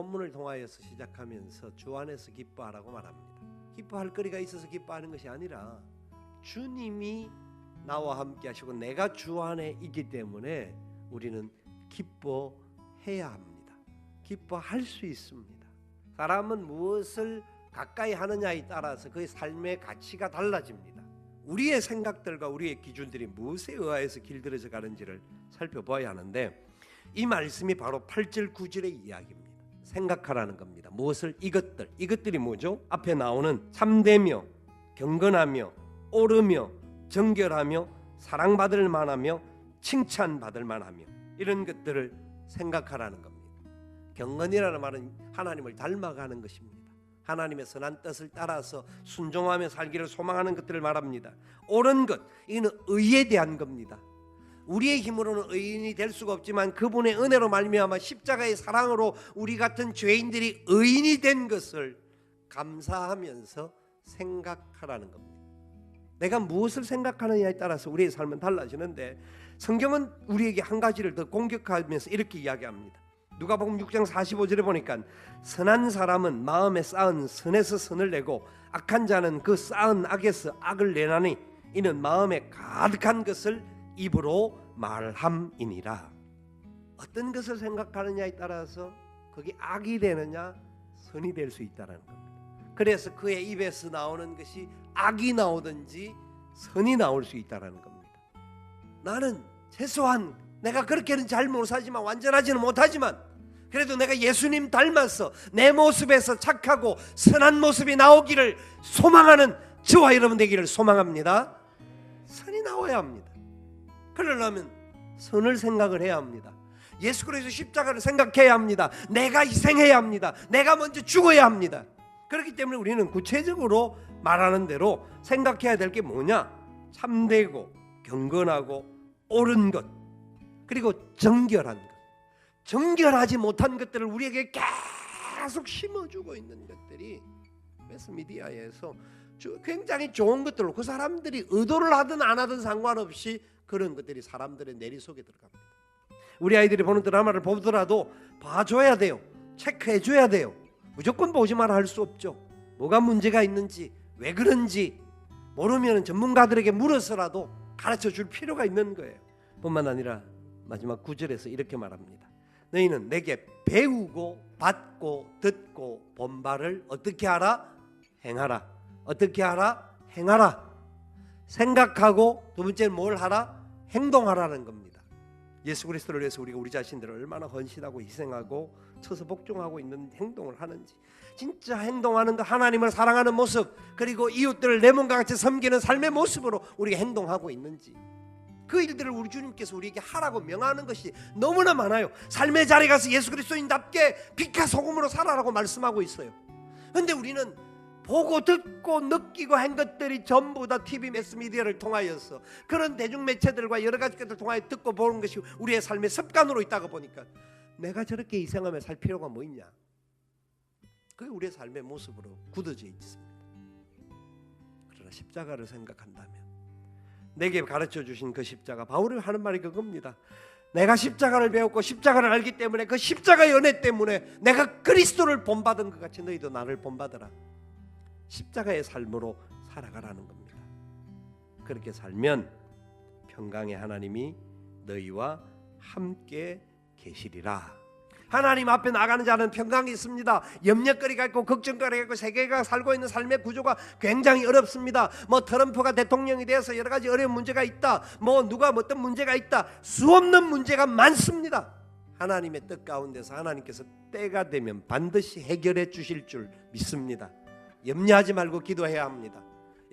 본문을 통하여서 시작하면서 주 안에서 기뻐하라고 말합니다. 기뻐할 거리가 있어서 기뻐하는 것이 아니라 주님이 나와 함께 하시고 내가 주 안에 있기 때문에 우리는 기뻐해야 합니다. 기뻐할 수 있습니다. 사람은 무엇을 가까이 하느냐에 따라서 그의 삶의 가치가 달라집니다. 우리의 생각들과 우리의 기준들이 무엇에 의하여서 길들여져 가는지를 살펴봐야 하는데, 이 말씀이 바로 8절 9절의 이야기입니다. 생각하라는 겁니다. 무엇을? 이것들이 뭐죠? 앞에 나오는 참되며 경건하며 옳으며 정결하며 사랑받을 만하며 칭찬받을 만하며, 이런 것들을 생각하라는 겁니다. 경건이라는 말은 하나님을 닮아가는 것입니다. 하나님의 선한 뜻을 따라서 순종하며 살기를 소망하는 것들을 말합니다. 옳은 것, 이는 의에 대한 겁니다. 우리의 힘으로는 의인이 될 수가 없지만 그분의 은혜로 말미암아 십자가의 사랑으로 우리 같은 죄인들이 의인이 된 것을 감사하면서 생각하라는 겁니다. 내가 무엇을 생각하느냐에 따라서 우리의 삶은 달라지는데, 성경은 우리에게 한 가지를 더 공격하면서 이렇게 이야기합니다. 누가복음 6장 45절에 보니까 선한 사람은 마음에 쌓은 선에서 선을 내고 악한 자는 그 쌓은 악에서 악을 내나니 이는 마음에 가득한 것을 입으로 말함이니라. 어떤 것을 생각하느냐에 따라서 그게 악이 되느냐 선이 될 수 있다는 겁니다. 그래서 그의 입에서 나오는 것이 악이 나오든지 선이 나올 수 있다는 겁니다. 나는 최소한 내가 그렇게는 잘 못 살지만, 완전하지는 못하지만, 그래도 내가 예수님 닮아서 내 모습에서 착하고 선한 모습이 나오기를 소망하는 저와 여러분 되기를 소망합니다. 선이 나와야 합니다. 그러려면 선을 생각을 해야 합니다. 예수 그리스도 십자가를 생각해야 합니다. 내가 희생해야 합니다. 내가 먼저 죽어야 합니다. 그렇기 때문에 우리는 구체적으로 말하는 대로 생각해야 될 게 뭐냐? 참되고 경건하고 옳은 것, 그리고 정결한 것. 정결하지 못한 것들을 우리에게 계속 심어주고 있는 것들이 매스미디어에서 굉장히 좋은 것들로, 그 사람들이 의도를 하든 안 하든 상관없이 그런 것들이 사람들의 내리 속에 들어갑니다. 우리 아이들이 보는 드라마를 보더라도 봐줘야 돼요. 체크해줘야 돼요. 무조건 보지 마라 할 수 없죠. 뭐가 문제가 있는지, 왜 그런지 모르면 전문가들에게 물어서라도 가르쳐 줄 필요가 있는 거예요. 뿐만 아니라 마지막 9절에서 이렇게 말합니다. 너희는 내게 배우고 받고 듣고 본 바를 어떻게 하라? 행하라. 어떻게 하라? 행하라. 생각하고, 두 번째는 뭘 하라? 행동하라는 겁니다. 예수 그리스도를 위해서 우리가 우리 자신들을 얼마나 헌신하고 희생하고 쳐서 복종하고 있는 행동을 하는지, 진짜 행동하는 것, 하나님을 사랑하는 모습, 그리고 이웃들을 내 몸과 같이 섬기는 삶의 모습으로 우리가 행동하고 있는지, 그 일들을 우리 주님께서 우리에게 하라고 명하는 것이 너무나 많아요. 삶의 자리에 가서 예수 그리스도인답게 빛과 소금으로 살아라고 말씀하고 있어요. 그런데 우리는 보고 듣고 느끼고 한 것들이 전부 다 TV 매스미디어를 통하여서, 그런 대중매체들과 여러 가지 것들을 통하여 듣고 보는 것이 우리의 삶의 습관으로 있다가 보니까 내가 저렇게 희생하며 살 필요가 뭐 있냐? 그게 우리의 삶의 모습으로 굳어져 있습니다. 그러나 십자가를 생각한다면, 내게 가르쳐 주신 그 십자가, 바울이 하는 말이 그겁니다. 내가 십자가를 배웠고 십자가를 알기 때문에, 그 십자가의 은혜 때문에 내가 그리스도를 본받은 것 같이 너희도 나를 본받으라. 십자가의 삶으로 살아가라는 겁니다. 그렇게 살면 평강의 하나님이 너희와 함께 계시리라. 하나님 앞에 나가는 자는 평강이 있습니다. 염려거리가 있고 걱정거리가 있고, 세계가 살고 있는 삶의 구조가 굉장히 어렵습니다. 뭐 트럼프가 대통령이 되어서 여러 가지 어려운 문제가 있다, 뭐 누가 어떤 문제가 있다, 수없는 문제가 많습니다. 하나님의 뜻 가운데서 하나님께서 때가 되면 반드시 해결해 주실 줄 믿습니다. 염려하지 말고 기도해야 합니다.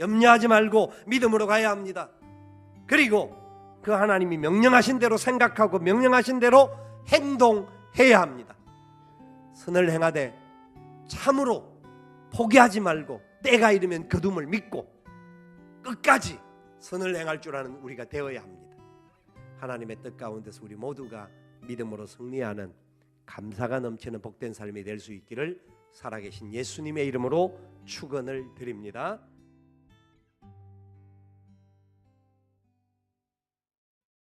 염려하지 말고 믿음으로 가야 합니다. 그리고 그 하나님이 명령하신 대로 생각하고 명령하신 대로 행동해야 합니다. 선을 행하되 참으로 포기하지 말고 때가 이르면 거둠을 믿고 끝까지 선을 행할 줄 아는 우리가 되어야 합니다. 하나님의 뜻 가운데서 우리 모두가 믿음으로 승리하는 감사가 넘치는 복된 삶이 될 수 있기를 살아계신 예수님의 이름으로 축원을 드립니다.